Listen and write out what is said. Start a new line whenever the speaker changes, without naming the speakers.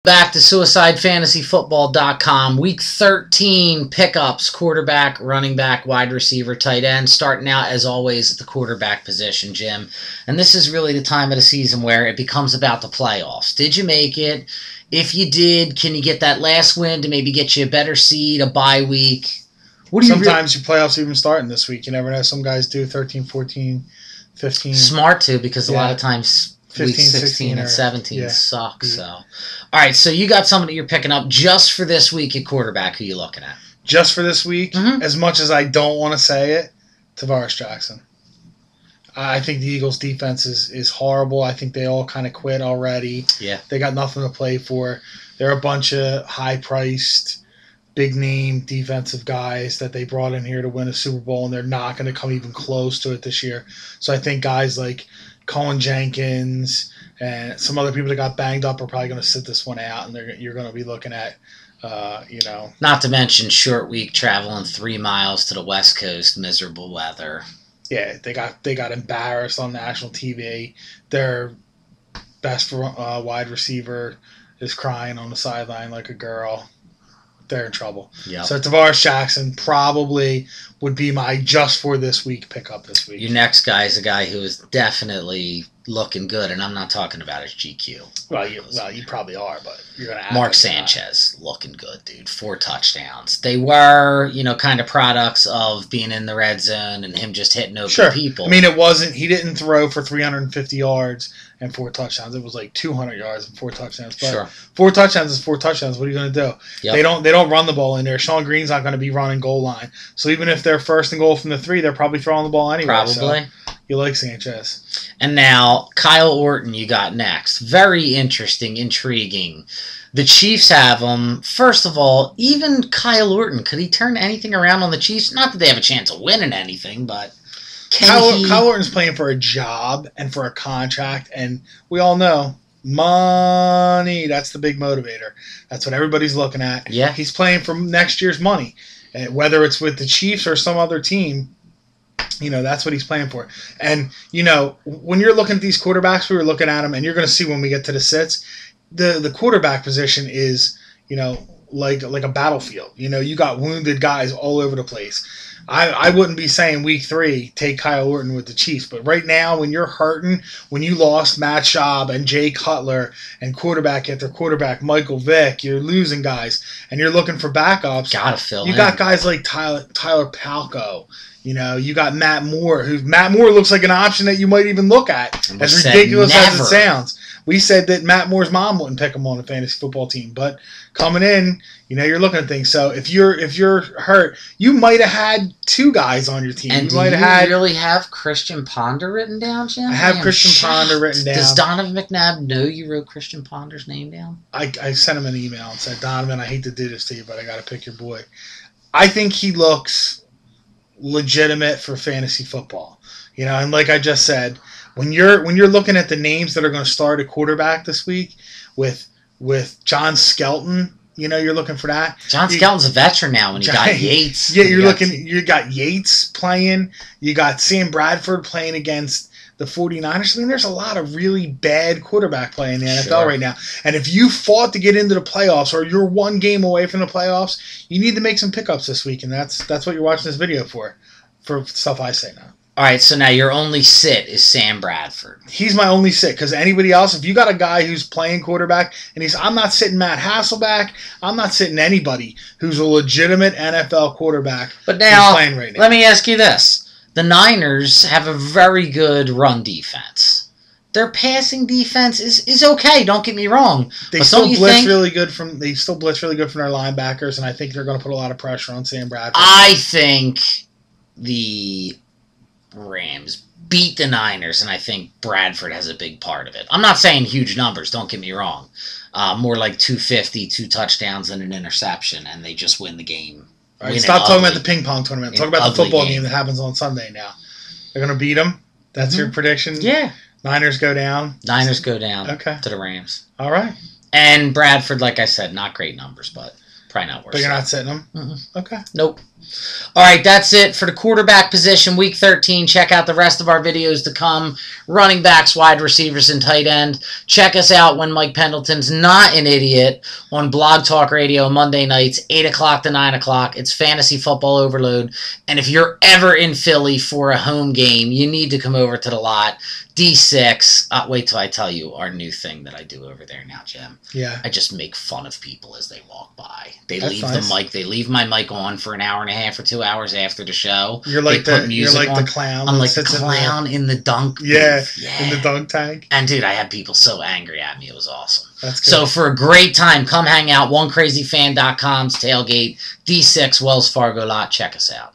Back to suicidefantasyfootball.com. Week 13 pickups, quarterback, running back, wide receiver, tight end. Starting out, as always, at the quarterback position, Jim. And this is really the time of the season where it becomes about the playoffs. Did you make it? If you did, can you get that last win to maybe get you a better seed, a bye week?
Sometimes your playoffs even starting this week. You never know. Some guys do 13, 14, 15.
Smart, too, because a lot of times
15,
week 16 and 17
yeah.
suck. So, all right, so you got somebody you're picking up just for this week at quarterback. Who you looking at?
Just for this week, as much as I don't want to say it, Tavares Jackson. I think the Eagles' defense is horrible. I think they all kind of quit already.
Yeah.
They got nothing to play for. They're a bunch of high-priced, big-name defensive guys that they brought in here to win a Super Bowl, and they're not going to come even close to it this year. So I think guys like Colin Jenkins and some other people that got banged up are probably going to sit this one out, and you're going to be looking at,
Not to mention short week traveling 3 miles to the West Coast, miserable weather.
Yeah, they got embarrassed on national TV. Their best wide receiver is crying on the sideline like a girl. They're in trouble.
Yep.
So Tavares Jackson probably would be my just for this week pickup this week.
Your next guy is a guy who is definitely looking good, and I'm not talking about his GQ.
Well, you probably are, but you're going to
Mark Sanchez looking good, dude. 4 touchdowns. They were, kind of products of being in the red zone and him just hitting open people.
I mean, he didn't throw for 350 yards and 4 touchdowns. It was like 200 yards and 4 touchdowns. But 4 touchdowns is 4 touchdowns. What are you going to do?
Yep.
They don't run the ball in there. Sean Green's not going to be running goal line. So even if they're first and goal from the 3, they're probably throwing the ball anyway.
Probably.
So you like Sanchez.
And now, Kyle Orton you got next. Very interesting, intriguing. The Chiefs have him. First of all, even Kyle Orton, could he turn anything around on the Chiefs? Not that they have a chance of winning anything, but
Kyle Orton's playing for a job and for a contract, and we all know money, that's the big motivator. That's what everybody's looking at.
Yeah.
He's playing for next year's money. And whether it's with the Chiefs or some other team, that's what he's playing for. And, when you're looking at these quarterbacks, we were looking at them, and you're going to see when we get to the sits, the quarterback position is, like a battlefield. You got wounded guys all over the place. I wouldn't be saying week 3, take Kyle Orton with the Chiefs. But right now, when you're hurting, when you lost Matt Schaub and Jay Cutler and quarterback after quarterback, Michael Vick, you're losing guys, and you're looking for backups.
Gotta fill
You got guys like Tyler Palco. You got Matt Moore. Matt Moore looks like an option that you might even look at, as ridiculous as it sounds. We said that Matt Moore's mom wouldn't pick him on a fantasy football team, but coming in, you're looking at things. So if you're hurt, you might have had 2 guys on your team.
And do you really have Christian Ponder written down, Jim?
I have Christian Ponder written down.
Does Donovan McNabb know you wrote Christian Ponder's name down?
I sent him an email and said, Donovan, I hate to do this to you, but I got to pick your boy. I think he looks legitimate for fantasy football. And like I just said, when you're looking at the names that are going to start at quarterback this week with John Skelton, you're looking for that.
John Skelton's a veteran now, and you got Yates.
Yeah, you got Yates playing. You got Sam Bradford playing against the 49ers. I mean, there's a lot of really bad quarterback play in the NFL right now. And if you fought to get into the playoffs, or you're 1 game away from the playoffs, you need to make some pickups this week, and that's what you're watching this video for stuff I say now.
All right, so now your only sit is Sam Bradford.
He's my only sit, because anybody else, if you got a guy who's playing quarterback, and I'm not sitting Matt Hasselbeck, I'm not sitting anybody who's a legitimate NFL quarterback.
But now,
playing right now.
Let me ask you this. The Niners have a very good run defense. Their passing defense is okay, don't get me wrong.
They still blitz really good from their linebackers, and I think they're going to put a lot of pressure on Sam Bradford.
I think the Rams beat the Niners, and I think Bradford has a big part of it. I'm not saying huge numbers, don't get me wrong. More like 250, 2 touchdowns, and an interception, and they just win the game.
All right, stop talking about the ping pong tournament. Talk about the football game that happens on Sunday now. They're going to beat them? That's your prediction?
Yeah.
Niners go down?
Niners go down to the Rams.
All right.
And Bradford, like I said, not great numbers, but probably not worse.
But you're not sitting them?
Mm-mm.
Okay.
Nope. All right, that's it for the quarterback position, Week 13. Check out the rest of our videos to come. Running backs, wide receivers, and tight end. Check us out when Mike Pendleton's not an idiot on Blog Talk Radio Monday nights, 8 o'clock to 9 o'clock. It's Fantasy Football Overload. And if you're ever in Philly for a home game, you need to come over to the lot. D6. Wait till I tell you our new thing that I do over there now, Jim.
Yeah.
I just make fun of people as they walk by. They
That's
leave
nice.
the mic. They leave my mic on for an hour and a half or 2 hours after the show.
You're like
They put
the
music on.
the clown.
I'm
that
like the
sits in
clown in the dunk.
Yeah,
booth. Yeah.
in the dunk tank.
And dude, I had people so angry at me. It was awesome.
That's good.
So for a great time, come hang out. OneCrazyFan.com's tailgate, D6 Wells Fargo lot. Check us out.